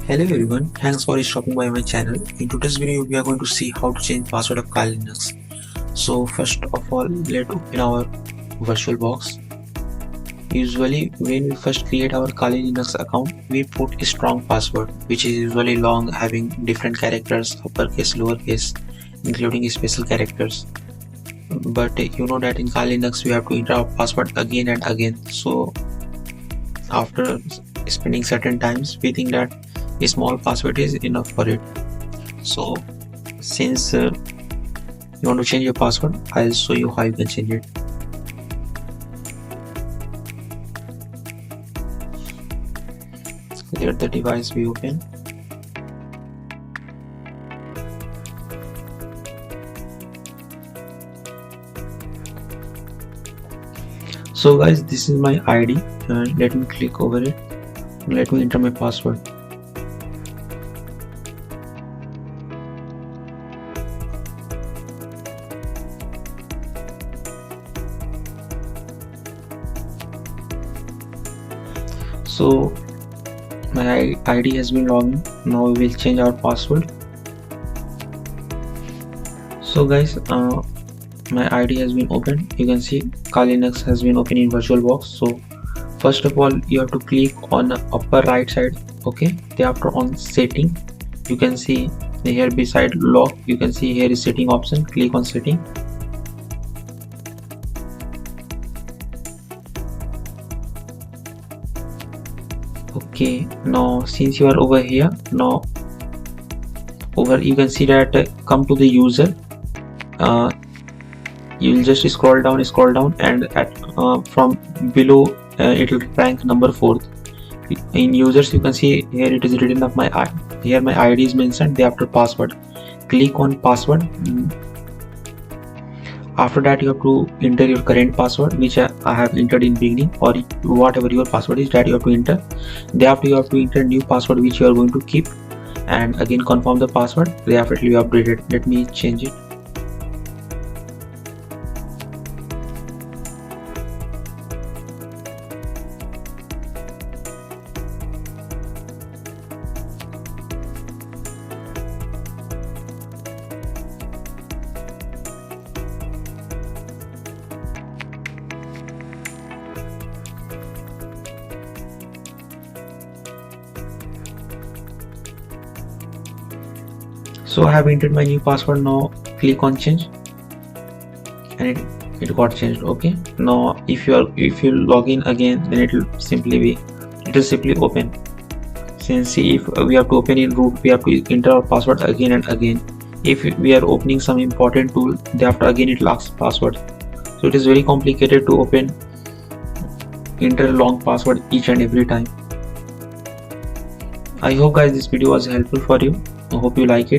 Hello everyone, thanks for stopping by my channel. In today's video, we are going to see how to change password of Kali Linux. So first of all, let's open our VirtualBox. Usually, when we first create our Kali Linux account, we put a strong password, which is usually long, having different characters, uppercase, lowercase, including special characters. But you know that in Kali Linux, we have to enter our password again and again. So after spending certain times, we think that a small password is enough for it. So since you want to change your password, I'll show you how you can change it. Let the device be open. So guys, this is my ID and let me click over it. Let me enter my password. So my ID has been logged in. Now we will change our password. So guys, my ID has been opened. You can see Kali Linux has been open in VirtualBox. So first of all, you have to click on the upper right side. Okay, thereafter on setting, you can see here beside lock, you can see here is setting option. Click on setting. Okay, now since you are over here, now over you can see that come to the user. You will just scroll down and at from below it will rank number 4th. In users, you can see here it is written of my here my ID is mentioned, thereafter password. Click on password. After that, you have to enter your current password, which I have entered in beginning, or whatever your password is that you have to enter. Thereafter, you have to enter new password which you are going to keep, and again confirm the password. Thereafter, it will be updated. Let me change it. So I have entered my new password. Now click on change and it got changed. Okay, now if you log in again, then it will simply open. Since if we have to open in root, we have to enter our password again and again. If we are opening some important tool, thereafter again it locks password. So it is very complicated to enter a long password each and every time. I hope guys this video was helpful for you. I hope you like it.